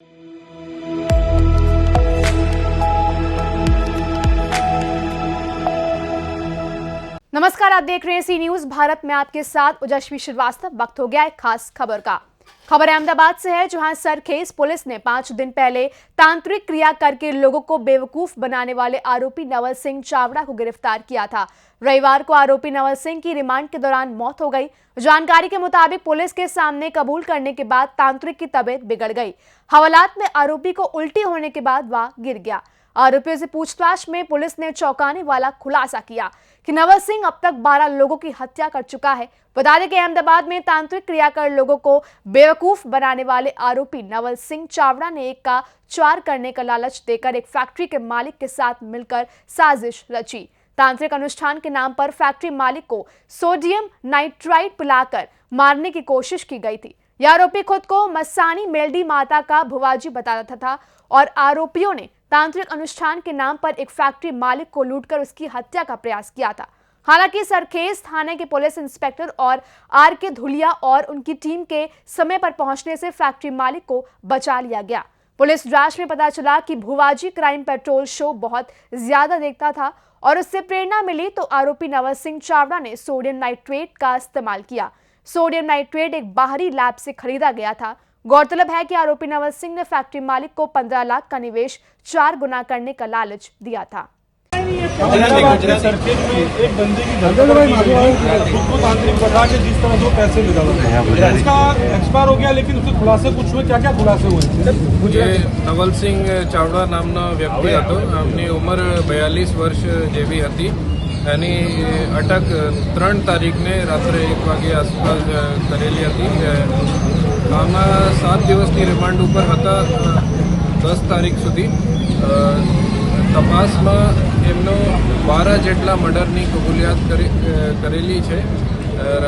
नमस्कार, आप देख रहे हैं सी न्यूज भारत में आपके साथ उजस्वी श्रीवास्तव। वक्त हो गया है खास खबर का। खबर अहमदाबाद से है, जहां सरखेज पुलिस ने 5 दिन पहले तांत्रिक क्रिया करके लोगों को बेवकूफ बनाने वाले आरोपी नवल सिंह चावड़ा को गिरफ्तार किया था। रविवार को आरोपी नवल सिंह की रिमांड के दौरान मौत हो गई। जानकारी के मुताबिक पुलिस के सामने कबूल करने के बाद तांत्रिक की तबीयत बिगड़ गई। हवालात में आरोपी को उल्टी होने के बाद वह गिर गया। आरोपियों से पूछताछ में पुलिस ने चौंकाने वाला खुलासा किया कि नवल सिंह अब तक 12 लोगों की हत्या कर चुका है। बता दें कि अहमदाबाद में तांत्रिक क्रिया कर लोगों को बेवकूफ बनाने वाले आरोपी नवल सिंह चावड़ा ने 1 का 4 करने का लालच देकर एक फैक्ट्री के मालिक के साथ मिलकर साजिश रची। तांत्रिक अनुष्ठान के नाम पर फैक्ट्री मालिक को सोडियम नाइट्राइट पिलाकर मारने की कोशिश की गई थी। यह आरोपी खुद को मस्सानी मेलडी माता का भुवाजी बताता था और आरोपियों ने तांत्रिक अनुष्ठान के नाम पर एक फैक्ट्री मालिक को लूटकर उसकी हत्या का प्रयास किया था। हालांकि सरखेज थाने के पुलिस इंस्पेक्टर और आर.के. धुलिया और उनकी टीम के समय पर पहुंचने से फैक्ट्री मालिक को बचा लिया गया। पुलिस जांच में पता चला कि भुवाजी क्राइम पेट्रोल शो बहुत ज्यादा देखता था और उससे प्रेरणा मिली तो आरोपी नवल सिंह चावड़ा ने सोडियम नाइट्रेट का इस्तेमाल किया। सोडियम नाइट्रेट एक बाहरी लैब से खरीदा गया था। गौरतलब है कि आरोपी नवल सिंह ने फैक्ट्री मालिक को 15 लाख का निवेश 4 गुना करने का लालच दिया था। सरखेज में एक बंदे की उसको तांत्रिक बता के जिस तरह जो पैसे निकाला उसका एक्सपायर हो गया, लेकिन उसके खुलासे कुछ हुए? क्या क्या खुलासे हुए? मुझे नवल सिंह चावड़ा नामना व्यक्ति હતો। એમની ઉંમર 42 વર્ષ જેવી હતી। એની અટક 3 તારીખને રાત્રે 1 વાગે આસપાસ કરેલી હતી। આમાં 7 દિવસની રિમાન્ડ ઉપર હતા 10 તારીખ સુધી। તપાસમાં એમનો 12 જેટલા મર્ડરની કબૂલિયાત કરેલી છે।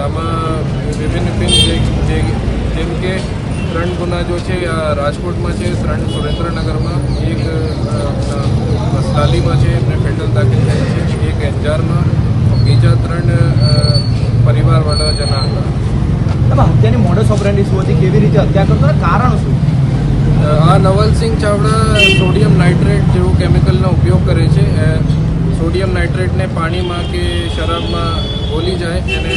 આમાં વિભિન્ન જેમ કે 3 ગુના જો છે આ રાજકોટમાં છે, 3 સુરેન્દ્રનગરમાં, 1 મસલાલીમાં છે, એમને ફેટલ દાખલ થયેલ છે, 1 અંજારમાં, બીજા 3 પરિવારવાળા જણા હતા। હત્યાની મોડસ ઓપરેન્ડી શું હતી, કેવી રીતે હત્યા કરતો, કારણ શું? આ નવલ સિંહ ચાવડા સોડિયમ નાઇટ્રેટ જેવું કેમિકલનો ઉપયોગ કરે છે। સોડિયમ નાઇટ્રેટને પાણીમાં કે શરાબમાં ઘોલી જાય અને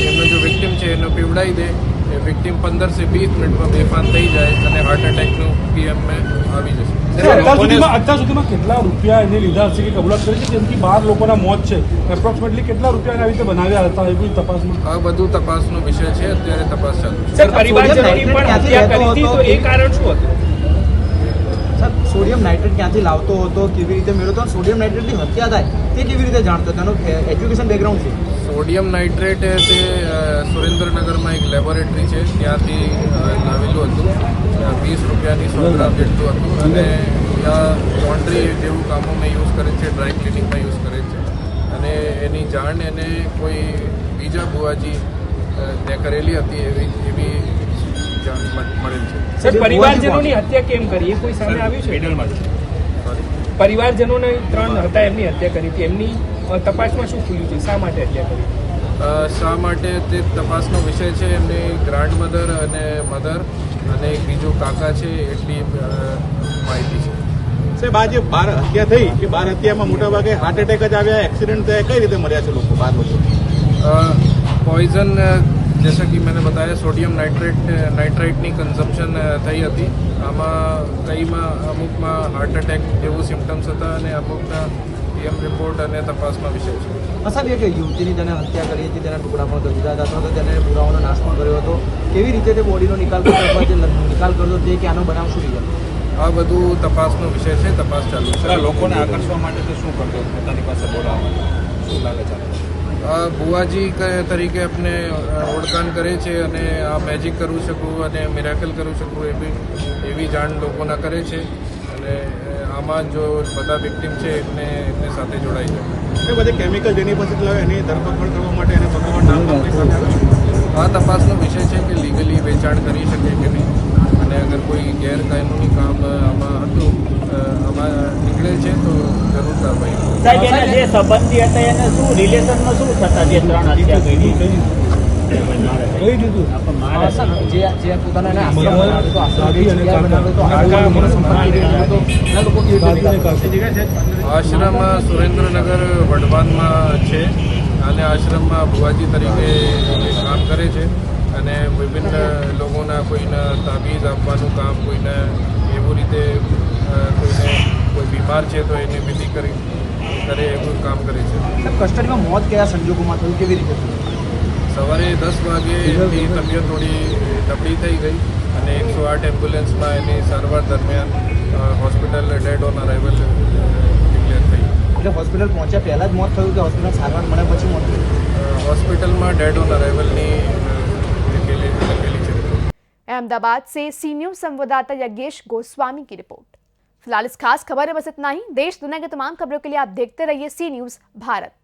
એમનો જો વિક્ટિમ છે એને પીવડાવી દે, એ વિક્ટિમ 15 से 20 મિનિટમાં બેફાન થઈ જાય અને હાર્ટ એટેકનું પીએમમાં આવી જશે। અત્યાર સુધીમાં કેટલા રૂપિયા એને લીધા હશે કે કબૂલાત કરી છે, જેમથી 12 લોકોના મોત છે? એપ્રોક્સિમેટલી કેટલા રૂપિયા એના રીતે બનાવ્યા હતા એ બધી તપાસમાં? આ બધું તપાસનો વિષય છે, અત્યારે તપાસ ચાલુ છે। સર, પરિવારજનોની પણ હત્યા કરી હતી, તો એ કારણ શું હતું? સર, સોડિયમ નાઇટ્રેટ ક્યાંથી લાવતો હતો, કેવી રીતે મેળવતો, સોડિયમ નાઇટ્રેટની હત્યા થાય તે કેવી રીતે જાણતો, તેનો એજ્યુકેશન બેકગ્રાઉન્ડ છે? સોડિયમ નાઇટ્રેટ તે સુરેન્દ્રનગરમાં એક લેબોરેટરી છે, ત્યાંથી લાવેલું હતું। 20 રૂપિયાની 100 ગ્રામ જેટલું હતું અને આ લોન્ડ્રી જેવું કામોમાં યુઝ કરે છે, ડ્રાય ક્લિનિંગમાં યુઝ કરે છે અને એની જાણ એને કોઈ બીજા ભુવાજી ત્યાં કરેલી હતી એવી જાણ મળેલ છે। સર, પરિવારજનોની હત્યા કેમ કરી એ કોઈ સામે આવ્યું છે? પરિવારજનોને 3 હતા, એમની હત્યા કરી હતી, એમની તપાસમાં શું ખુલ્યું છે? શા માટે હત્યા કરી? શા માટે તે તપાસનો વિષય છે। એમની ગ્રાન્ડ મધર અને મધર અને એક બીજો કાકા છે એટલી માહિતી છે। સાહેબ, આ જે 12 હત્યા થઈ એ 12 હત્યામાં મોટાભાગે હાર્ટ એટેક જ આવ્યા, એક્સિડન્ટ થયા, કઈ રીતે મર્યા છે લોકો 12 લોકો? पॉइजन जैसा कि मैंने बताया सोडियम नाइट्राइटनी कंजम्पशन થઈ હતી। આમાં કઈમાં અમુકમાં હાર્ટ એટેક જેવું સિમ્પટમ્સ હતા અને અમુકના પીએમ રિપોર્ટ અને તપાસમાં વિષય છે। સાહેબ, એ કે યુવતીની તેને હત્યા કરી હતી, તેના ટુકડા પણ કરી દીધા હતા, અથવા તો તેને પુરાવાનો નાશ પણ કર્યો હતો, કેવી રીતે તે બોડીનો નિકાલ કરતો અથવા જે નિકાલ કરતો તે કે આનો બનાવ શું રીતે? આ બધું તપાસનો વિષય છે, તપાસ ચાલુ છે। લોકોને આકર્ષવા માટે તો શું કરતો, પોતાની પાસે બોલાવવા માટે શું લાગે છે? ભુવાજી તરીકે આપણે ઓળખાણ કરે છે અને આ મેજિક કરું શકું અને મિરાકલ કરું શકું એવી જાણ લોકોના કરે છે અને આમાં જો બધા વિક્ટિમ છે એમને સાથે જોડાઈ જાય। એ બધે કેમિકલ જેની પાસે લાવે એની ધરપકડ કરવા માટે એને પકડવાનું નામ આપણી સાથે આવે છે। આ તપાસનો વિષય છે કે લીગલી વેચાણ કરી શકે કે નહીં અને અગર કોઈ ગેરકાયદેસર કામ આમાં હતું આમાં નીકળે છે તો જરૂર કાર્યવાહી। સાહેબ, એના જે સંબંધી હતા એને શું રિલેશનમાં શું થતા જે 3 હત્યા કરી? કહી દીધું સર જે પોતાના આશ્રમ બનાવ્યો હતો, આશ્રમ દાદી અને જગ્યાએ બનાવ્યો હતો, કાકા આ લોકોનો સંપર્ક કરી રહ્યો હતો, એના લોકો કેવી રીતે દાદી અને નિકાલ કરશે? કાકા આશ્રમ સુરેન્દ્રનગર વઢવાનમાં છે અને આશ્રમમાં ભુવાજી તરીકે કામ કરે છે અને વિભિન્ન લોકોના કોઈને તાબીજ આપવાનું કામ, કોઈને એવું રીતે કોઈને કોઈ બીમાર છે તો એને વિધિ કરે એવું કામ કરે છે. સાહેબ, કસ્ટડીમાં મોત કયા સંજોગોમાં થયું, કેવી રીતે થયું? સવારે 10 વાગે એની તબિયત થોડી નબળી થઈ ગઈ અને 108 એમ્બ્યુલન્સમાં એની સારવાર દરમિયાન hospital dead on arrival declare થઈ. એટલે હોસ્પિટલ પહોંચ્યા પહેલાં જ મોત થયું કે હોસ્પિટલ સારવાર મળ્યા પછી મોત થયું? હોસ્પિટલમાં ડેડ ઓન અરાइवलની લખેલી છે. अहमदाबाद से सी न्यूज संवाददाता यज्ञेश गोस्वामी की रिपोर्ट। फिलहाल इस खास खबर में बस इतना ही। देश दुनिया की तमाम खबरों के लिए आप देखते रहिए सी न्यूज भारत।